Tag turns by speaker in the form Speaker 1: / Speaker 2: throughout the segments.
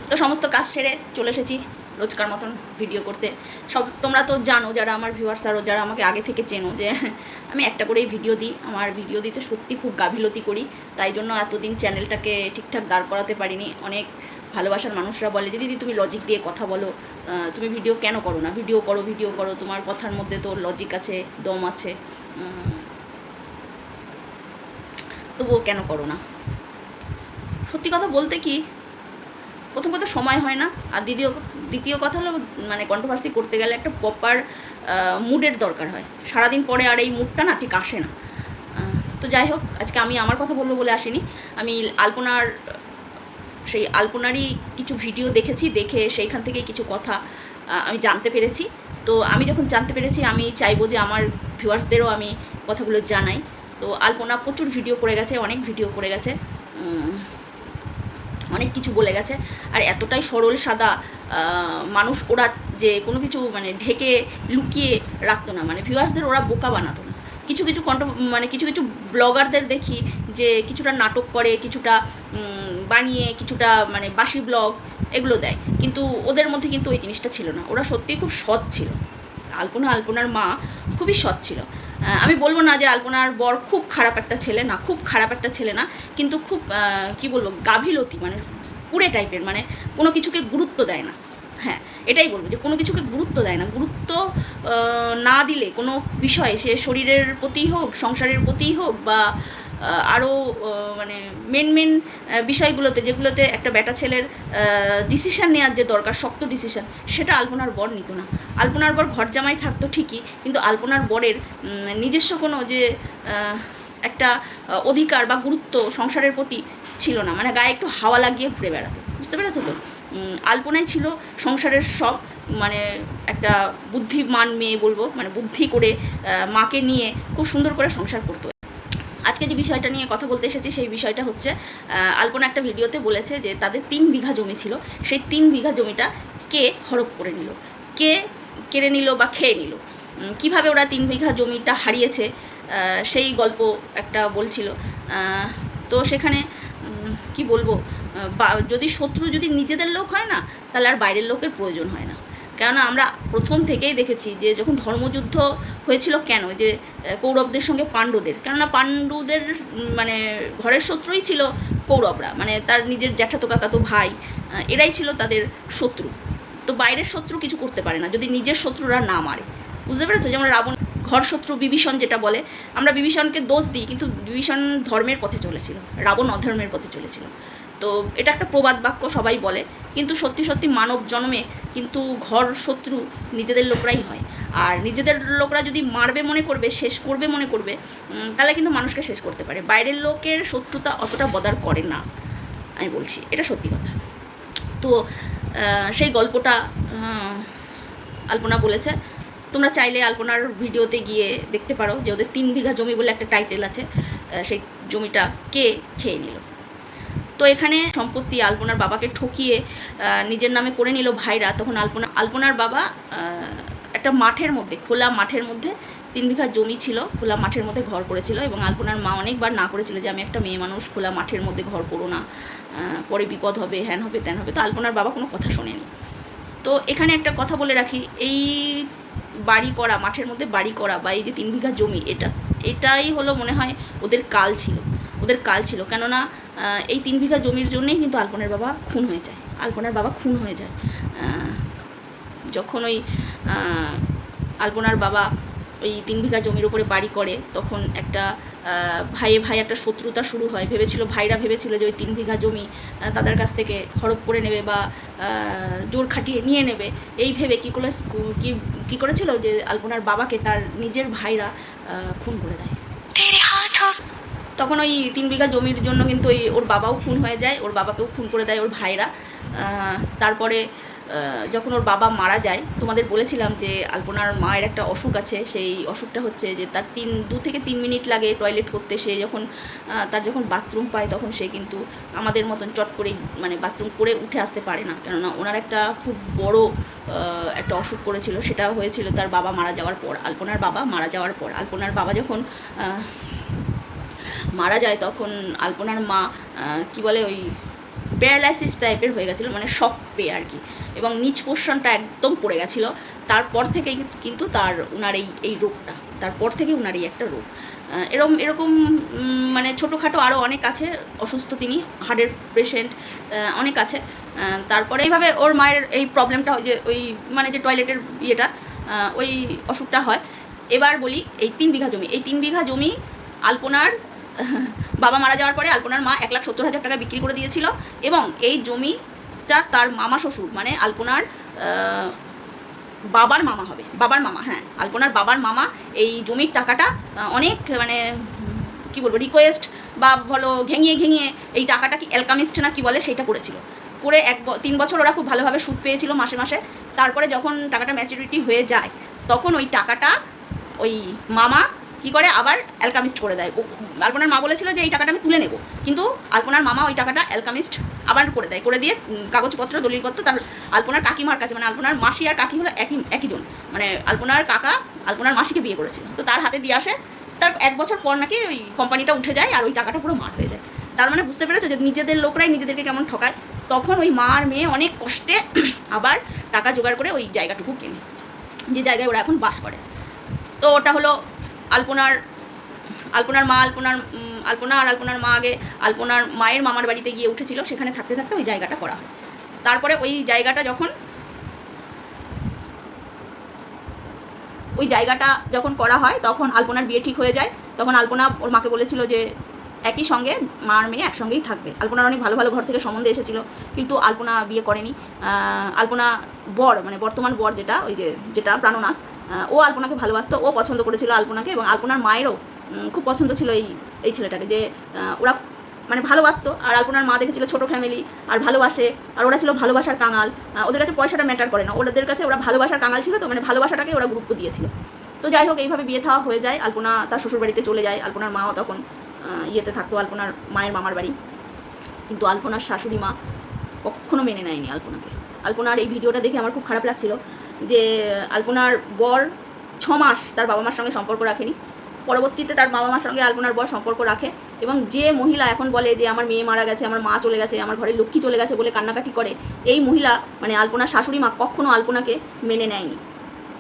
Speaker 1: তো সমস্ত কাজ সেরে চলে এসেছি রোজকার মতন ভিডিও করতে। সব তোমরা তো জানো, যারা আমার ভিউয়ার্স আরও যারা আমাকে আগে থেকে চেনো, যে আমি একটা করেই ভিডিও দিই। আমার ভিডিও দিতে সত্যি খুব গাফিলতি করি, তাই জন্য এতদিন চ্যানেলটাকে ঠিকঠাক দাঁড় করাতে পারিনি। অনেক ভালোবাসার মানুষরা বলে যে দিদি তুমি লজিক দিয়ে কথা বলো, তুমি ভিডিও কেন করো না, ভিডিও করো, তোমার কথার মধ্যে তো লজিক আছে, দম আছে, তবুও কেন করো না। সত্যি কথা বলতে কি, প্রথম কথা সময় হয় না, আর দ্বিতীয় কথা হলো মানে কন্ট্রোভার্সি করতে গেলে একটা প্রপার মুডের দরকার হয়। সারাদিন পরে আর এই মুডটা না ঠিক আসে না। তো যাই হোক, আজকে আমি আমার কথা বলবো বলে আসিনি। আমি সেই আলপনারই কিছু ভিডিও দেখেছি, দেখে সেইখান থেকে কিছু কথা আমি জানতে পেরেছি। তো আমি যখন জানতে পেরেছি, আমি চাইবো যে আমার ভিউয়ার্সদেরও আমি কথাগুলো জানাই। তো আলপনা প্রচুর ভিডিও করে গেছে, অনেক ভিডিও করে গেছে, অনেক কিছু বলে গেছে। আর এতটাই সরল সাদা মানুষ ওরা, যে কোনো কিছু মানে ঢেকে লুকিয়ে রাখতো না, মানে ভিউয়ার্সদের ওরা বোকা বানাতো না। কিছু কিছু ব্লগারদের দেখি যে কিছুটা নাটক করে, কিছুটা বানিয়ে, কিছুটা মানে বাসি ব্লগ এগুলো দেয়, কিন্তু ওদের মধ্যে কিন্তু ওই জিনিসটা ছিল না। ওরা সত্যিই খুব সৎ ছিল। আলপনার মা খুবই সৎ ছিল। আমি বলবো না যে আলপনার বর খুব খারাপ একটা ছেলে, না, খুব খারাপ একটা ছেলে না, কিন্তু খুব কি বলবো, গাফিলতি, মানে কুড়ে টাইপের, মানে কোনো কিছুকে গুরুত্ব দেয় না। হ্যাঁ, এটাই বলবো যে কোনো কিছুকে গুরুত্ব দেয় না। গুরুত্ব না দিলে কোনো বিষয়ে, সে শরীরের প্রতি হোক, সংসারের প্রতি হোক, বা আরও মানে মেন বিষয়গুলোতে, যেগুলোতে একটা বেটা ছেলের ডিসিশান নেওয়ার যে দরকার, শক্ত ডিসিশান, সেটা আলপনার বর নিত না। আলপনার বর ঘর জামাই থাকতো ঠিকই, কিন্তু আলপনার বরের নিজস্ব কোনো যে একটা অধিকার বা গুরুত্ব সংসারের প্রতি ছিল না। মানে গায়ে একটু হাওয়া লাগিয়ে ঘুরে বেড়াতো, বুঝতে পেরেছো তো? আলপনাই ছিল সংসারের সব, মানে একটা বুদ্ধিমান মেয়ে বলবো, মানে বুদ্ধি করে মাকে নিয়ে খুব সুন্দর করে সংসার করতো। আজকে যে বিষয়টা নিয়ে কথা বলতে এসেছি, সেই বিষয়টা হচ্ছে আলপনা একটা ভিডিওতে বলেছে যে তাদের 3 বিঘা জমি ছিল, সেই 3 বিঘা জমিটা কে হড়প করে নিল, কে কেড়ে নিল বা খেয়ে নিল, কিভাবে ওরা 3 বিঘা জমিটা হারিয়েছে, সেই গল্প একটা বলছিল। তো সেখানে কি বলবো, যদি শত্রু যদি নিজেদের লোক হয় না, তাহলে আর বাইরের লোকের প্রয়োজন হয় না। কেননা আমরা প্রথম থেকেই দেখেছি যে যখন ধর্মযুদ্ধ হয়েছিল, কেন যে কৌরবদের সঙ্গে পাণ্ডুদের, কেননা পাণ্ডুদের মানে ঘরের শত্রুই ছিল কৌরবরা, মানে তার নিজের জ্যাঠাতো কাকাতো ভাই, এরাই ছিল তাদের শত্রু। তো বাইরের শত্রু কিছু করতে পারে না যদি নিজের শত্রুরা না মারে, বুঝতে পেরেছো? যেমন রাবণ ঘর শত্রু বিভীষণ যেটা বলে, আমরা বিভীষণকে দোষ দিই, কিন্তু বিভীষণ ধর্মের পথে চলেছিল, রাবণ অধর্মের পথে চলেছিল। তো এটা একটা প্রবাদ বাক্য, সবাই বলে, কিন্তু সত্যি সত্যি মানব জন্মে কিন্তু ঘর শত্রু নিজেদের লোকরাই হয়। আর নিজেদের লোকরা যদি মারবে মনে করবে, শেষ করবে মনে করবে, তাহলে কিন্তু মানুষকে শেষ করতে পারে। বাইরের লোকের শত্রুতা অতটা বদার করে না, আমি বলছি, এটা সত্যি কথা। তো সেই গল্পটা আলপনা বলেছে। তোমরা চাইলে আলপনার ভিডিওতে গিয়ে দেখতে পারো যে ওদের 3 বিঘা জমি বলে একটা টাইটেল আছে, সেই জমিটা কে খেয়ে নিল। তো এখানে সম্পত্তি আলপনার বাবাকে ঠকিয়ে নিজের নামে করে নিল ভাইরা। তখন আলপনার বাবা একটা মাঠের মধ্যে, খোলা মাঠের মধ্যে 3 বিঘা জমি ছিল, খোলা মাঠের মধ্যে ঘর করেছিল, এবং আলপনার মা অনেকবার না করেছিল যে আমি একটা মেয়ে মানুষ, খোলা মাঠের মধ্যে ঘর করো না, পরে বিপদ হবে, হ্যান হবে, ত্যান হবে। তো আলপনার বাবা কোনো কথা শোনেনি। তো এখানে একটা কথা বলে রাখি, এই বাড়ি করা, মাঠের মধ্যে বাড়ি করা, বা এই যে 3 বিঘা জমি, এটাই হলো মনে হয় ওদের কাল ছিল। কেননা এই 3 বিঘা জমির জন্যেই কিন্তু আলপনার বাবা খুন হয়ে যায়। যখন ওই আলপনার বাবা ওই 3 বিঘা জমির উপরে বাড়ি করে, তখন একটা ভাই একটা শত্রুতা শুরু হয়। ভাইরা ভেবেছিল যে ওই 3 বিঘা জমি তাদের কাছ থেকে হড়প করে নেবে বা জোর খাটিয়ে নিয়ে নেবে, এই ভেবে কী করেছিল যে আলপনার বাবাকে তার নিজের ভাইরা খুন করে দেয়। তখন ওই 3 বিঘা জমির জন্য কিন্তু ওর বাবাও খুন হয়ে যায়, ওর বাবাকেও খুন করে দেয় ওর ভাইরা। তারপরে যখন ওর বাবা মারা যায়, তোমাদের বলেছিলাম যে আলপনার মায়ের একটা অসুখ আছে, সেই অসুখটা হচ্ছে যে তার 2 থেকে 3 মিনিট লাগে টয়লেট করতে। সে তার যখন বাথরুম পায়, তখন সে কিন্তু আমাদের মতন চট করেই মানে বাথরুম করে উঠে আসতে পারে না, কেননা ওনার একটা খুব বড় একটা অসুখ করেছিল। সেটা হয়েছিল তার বাবা মারা যাওয়ার পর, আলপনার বাবা মারা যাওয়ার পর। আলপনার বাবা যখন মারা যায়, তখন আলপনার মা কি বলে, ওই প্যারালাইসিস টাইপের হয়ে গেছিলো, মানে শক পেয়ে আর কি, এবং নিচ পোর্শনটা একদম পড়ে গেছিলো। তারপর থেকেই কিন্তু উনার এই রোগটা, তারপর থেকে উনার এই একটা রোগ। এরকম মানে ছোটোখাটো আরও অনেক আছে অসুস্থ, তিনি হার্টের পেশেন্ট অনেক আছে। তারপরে এইভাবে ওর মায়ের এই প্রবলেমটা, ওই মানে যে টয়লেটের ইয়েটা, ওই অসুখটা হয়। এবার বলি এই 3 বিঘা জমি, এই 3 বিঘা জমি আলপনার বাবা মারা যাওয়ার পরে আলপনার মা 1,70,000 টাকা বিক্রি করে দিয়েছিল, এবং এই জমিটা তার মামা শ্বশুর, মানে আলপনার বাবার মামা হবে, বাবার মামা, হ্যাঁ আলপনার বাবার মামা এই জমির টাকাটা অনেক মানে কি বলবো রিকোয়েস্ট বা বলো ঘেঙিয়ে এই টাকাটা কি অ্যালকামিস্ট না কি বলে সেইটা করেছিল, করে 3 বছর ওরা খুব ভালোভাবে সুদ পেয়েছিল মাসে মাসে। তারপরে যখন টাকাটা ম্যাচুরিটি হয়ে যায় তখন ওই টাকাটা ওই মামা কি করে আবার অ্যালকামিস্ট করে দেয়। আলপনার মা বলেছিল যে এই টাকাটা আমি তুলে নেব, কিন্তু আলপনার মামা ওই টাকাটা অ্যালকামিস্ট আবার করে দেয়, করে দিয়ে কাগজপত্র দলিলপত্র তার আলপনার কাকিমার কাছে, মানে আলপনার মাসি আর কাকি হলো একই জন, মানে আলপনার কাকা আলপনার মাসিকে বিয়ে করেছিল, তো তার হাতে দিয়ে আসে। তার 1 বছর পর নাকি ওই কোম্পানিটা উঠে যায় আর ওই টাকাটা পুরো মার হয়ে যায়। তার মানে বুঝতে পেরেছো যে নিজেদের লোকরাই নিজেদেরকে কেমন ঠকায়। তখন ওই মা আর মেয়ে অনেক কষ্টে আবার টাকা জোগাড় করে ওই জায়গাটুকু কেনে, যে জায়গায় ওরা এখন বাস করে। তো ওটা হলো আলপনার মা, আলপনা আর আলপনার মা আগে আলপনার মায়ের মামার বাড়িতে গিয়ে উঠেছিল, সেখানে থাকতে থাকতে ওই জায়গাটা করা হয়। তারপরে ওই জায়গাটা যখন করা হয় তখন আলপনার বিয়ে ঠিক হয়ে যায়। তখন আলপনা ওর মাকে বলেছিল যে একই সঙ্গে মা আর মেয়ে একসঙ্গেই থাকবে। আলপনার অনেক ভালো ভালো ঘর থেকে সম্বন্ধে এসেছিলো, কিন্তু আলপনা বিয়ে করেনি। আলপনা বর, মানে বর্তমান বর যেটা প্রাণনাথ, ও আলপনাকে ভালোবাসতো, ও পছন্দ করেছিল আলপনাকে, এবং আলপনার মায়েরও খুব পছন্দ ছিল এই ছেলেটাকে, যে ওরা মানে ভালোবাসতো। আর আলপনার মা দেখেছিল ছোটো ফ্যামিলি আর ভালোবাসে, আর ওরা ছিল ভালোবাসার কাঙাল, ওদের কাছে পয়সাটা ম্যাটার করে না, ওদের কাছে ওরা ভালোবাসার কাঙাল ছিল, তো মানে ভালোবাসাটাকে ওরা গুরুত্ব দিয়েছিল। তো যাই হোক এইভাবে বিয়ে থাওয়া হয়ে যায়, আলপনা তার শ্বশুরবাড়িতে চলে যায়। আলপনার মাও তখন ইয়েতে থাকতো, আলপনার মায়ের মামার বাড়ি। কিন্তু আলপনার শাশুড়ি মা কখনো মেনে নেয়নি আলপনাকে। আলপনার এই ভিডিওটা দেখে আমার খুব খারাপ লাগছিল যে আলপনার বর 6 মাস তার বাবা মার সঙ্গে সম্পর্ক রাখেনি, পরবর্তীতে তার বাবা মার সঙ্গে আলপনার বর সম্পর্ক রাখে, এবং যে মহিলা এখন বলে যে আমার মেয়ে মারা গেছে, আমার মা চলে গেছে, আমার ঘরের লক্ষ্মী চলে গেছে বলে কান্নাকাটি করে, এই মহিলা মানে আলপনার শাশুড়ি মা কখনো আলপনাকে মেনে নেয়নি,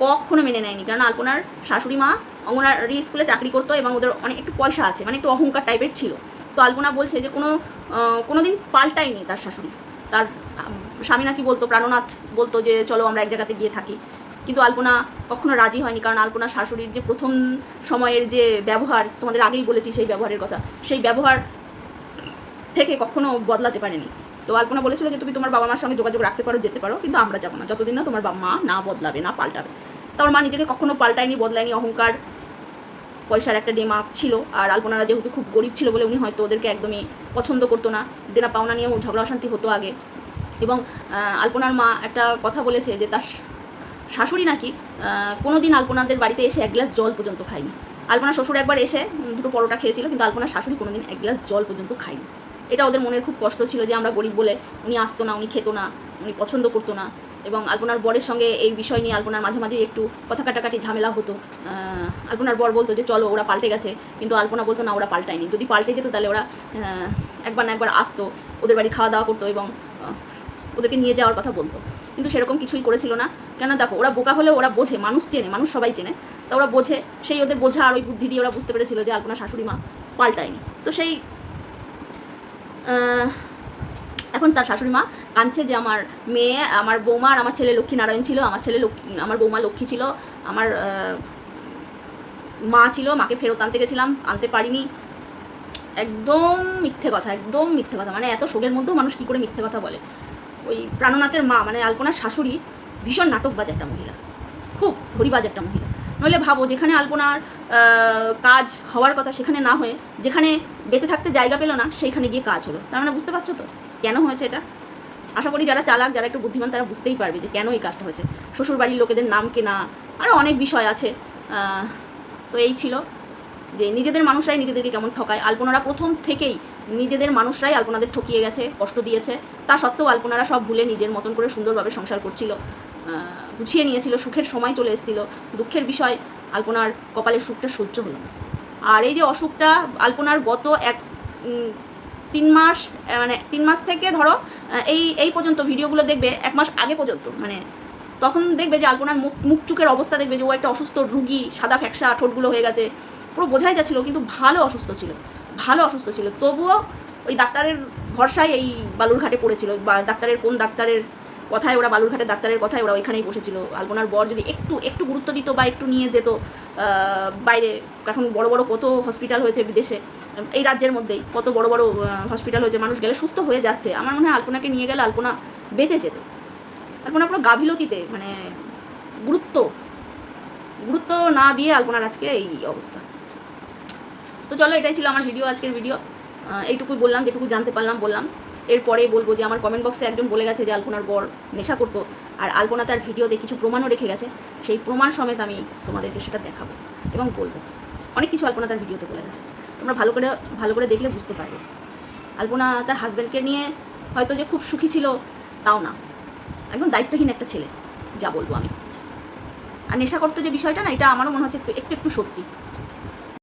Speaker 1: কখনো মেনে নেয়নি। কারণ আলপনার শাশুড়ি মা অঙ্গনারী স্কুলে চাকরি করতো এবং ওদের অনেক একটু পয়সা আছে, মানে একটু অহংকার টাইপের ছিল। তো আলপনা বলছে যে কোনো দিন পাল্টায়নি তার শাশুড়ি। তার স্বামী নাকি বলতো, প্রাণনাথ বলতো যে চলো আমরা এক জায়গাতে গিয়ে থাকি, কিন্তু আলপনা কখনো রাজি হয়নি। কারণ আলপনার শাশুড়ির যে প্রথম সময়ের যে ব্যবহার, তোমাদের আগেই বলেছি সেই ব্যবহারের কথা, সেই ব্যবহার থেকে কখনো বদলাতে পারেনি। তো আলপনা বলেছিল যে তুমি তোমার বাবা মার সঙ্গে যোগাযোগ রাখতে পারো, যেতে পারো, কিন্তু আমরা যাবো না যতদিন না তোমার বাবা মা না বদলাবে, না পাল্টাবে। তার মা নিজেকে কখনো পাল্টায়নি, বদলায়নি, অহংকার পয়সার একটা ডেমাক ছিল। আর আলপনারা যেহেতু খুব গরিব ছিল বলে উনি হয়তো ওদেরকে একদমই পছন্দ করতো না, দেনা পাওনা নিয়েও ঝগড়া অশান্তি হতো আগে। এবং আলপনার মা একটা কথা বলেছে যে তার শাশুড়ি নাকি কোনো দিন আলপনাদের বাড়িতে এসে 1 গ্লাস জল পর্যন্ত খায়নি। আলপনার শ্বশুর একবার এসে 2টো পরোটা খেয়েছিল, কিন্তু আলপনার শাশুড়ি কোনো দিন 1 গ্লাস জল পর্যন্ত খায়নি। এটা ওদের মনের খুব কষ্ট ছিল যে আমরা গরিব বলে উনি আসতো না, উনি খেতো না, উনি পছন্দ করতো না। এবং আলপনার বরের সঙ্গে এই বিষয় নিয়ে আলপনার মাঝে মাঝে একটু কথা কাটাকাটি ঝামেলা হতো। আলপনার বর বলতো যে চলো ওরা পাল্টে গেছে, কিন্তু আলপনা বলতো না ওরা পাল্টায়নি, যদি পাল্টে যেত তাহলে ওরা একবার না একবার আসতো, ওদের বাড়ি খাওয়া দাওয়া করতো এবং ওদেরকে নিয়ে যাওয়ার কথা বলতো। কিন্তু সেরকম কিছুই করেছিল না। কেন দেখো, ওরা বোকা হলেও ওরা বোঝে, মানুষ চেনে, মানুষ সবাই চেনে, তা ওরা বোঝে। সেই ওদের বোঝা আর ওই বুদ্ধি দিয়ে ওরা বুঝতে পেরেছিল যে আলপনার শাশুড়ি মা পাল্টায়নি। তো সেই এখন তার শাশুড়ি মা কাঁদছে যে আমার মেয়ে, আমার বৌমা আর আমার ছেলে লক্ষ্মীনারায়ণ ছিল, আমার বৌমা লক্ষ্মী ছিল, আমার মা ছিল, মাকে ফেরত আনতে গেছিলাম, আনতে পারিনি। একদম মিথ্যে কথা, একদম মিথ্যে কথা। মানে এত শোকের মধ্যেও মানুষ কী করে মিথ্যে কথা বলে। ওই প্রাণনাথের মা মানে আলপনার শাশুড়ি ভীষণ নাটকবাজ একটা মহিলা, খুব ধরিবাজ একটা মহিলা। নইলে ভাবো, যেখানে আলপনার কাজ হওয়ার কথা সেখানে না হয়ে যেখানে বেঁচে থাকতে জায়গা পেল না সেইখানে গিয়ে কাজ হলো। তার মানে বুঝতে পারছো তো কেন হয়েছে এটা। আশা করি যারা চালাক, যারা একটু বুদ্ধিমান, তারা বুঝতেই পারবে যে কেন এই কাজটা হয়েছে। শ্বশুরবাড়ির লোকেদের নাম কেনা, আরও অনেক বিষয় আছে। তো এই ছিল যে নিজেদের মানুষরাই নিজেদেরকে কেমন ঠকায়। আলপনারা প্রথম থেকেই নিজেদের মানুষরাই আলপনাদের ঠকিয়ে গেছে, কষ্ট দিয়েছে। তা সত্ত্বেও আলপনারা সব ভুলে নিজের মতন করে সুন্দরভাবে সংসার করছিল, গুছিয়ে নিয়েছিল। সুখের সময় চলে এসেছিল। দুঃখের বিষয়, আলপনার কপালের সুখটা সহ্য হলো না। আর এই যে অসুখটা আলপনার গত 3 মাস, মানে 3 মাস থেকে ধরো এই পর্যন্ত ভিডিওগুলো দেখবে, 1 মাস আগে পর্যন্ত, মানে তখন দেখবে যে আলপনার মুখ চুকের অবস্থা দেখবে যে ও একটা অসুস্থ রুগী, সাদা ফ্যাকসা, ঠোঁটগুলো হয়ে গেছে, পুরো বোঝাই যাচ্ছিলো, কিন্তু ভালো অসুস্থ ছিল, তবুও ওই ডাক্তারের ভরসায় এই বালুরঘাটে পড়েছিল, বা কোন ডাক্তারের কথায় ওরা, বালুরঘাটের ডাক্তারের কথায় ওরা ওইখানেই বসেছিল। আলপনার বর যদি একটু গুরুত্ব দিত বা একটু নিয়ে যেত বাইরে, এখন বড় বড় কত হসপিটাল হয়েছে বিদেশে, এই রাজ্যের মধ্যেই কত বড় বড় হসপিটাল হয়েছে, মানুষ গেলে সুস্থ হয়ে যাচ্ছে। আমার মনে হয় আলপনাকে নিয়ে গেলে আলপনা বেঁচে যেত। আলপনা পুরো গাফিলতিতে, মানে গুরুত্ব না দিয়ে আলপনার আজকে এই অবস্থা। তো চলো, এটাই ছিল আমার ভিডিও, আজকের ভিডিও। এইটুকুই বললাম, যেটুকু জানতে পারলাম বললাম। এরপরে বলবো যে আমার কমেন্ট বক্সে একজন বলে গেছে যে আলপনার বর নেশা করতো, আর আলপনা তার ভিডিওতে কিছু প্রমাণও রেখে গেছে, সেই প্রমাণ সমেত আমি তোমাদেরকে সেটা দেখাবো এবং বলবো। অনেক কিছু আলপনা তার ভিডিওতে বলে গেছে, তোমরা ভালো করে দেখলে বুঝতে পারবে। আলপনা তার হাজব্যান্ডকে নিয়ে হয়তো যে খুব সুখী ছিল তাও না, একদম দায়িত্বহীন একটা ছেলে, যা বলবো আমি। আর নেশা করতো যে বিষয়টা না, এটা আমারও মনে হচ্ছে একটু সত্যি।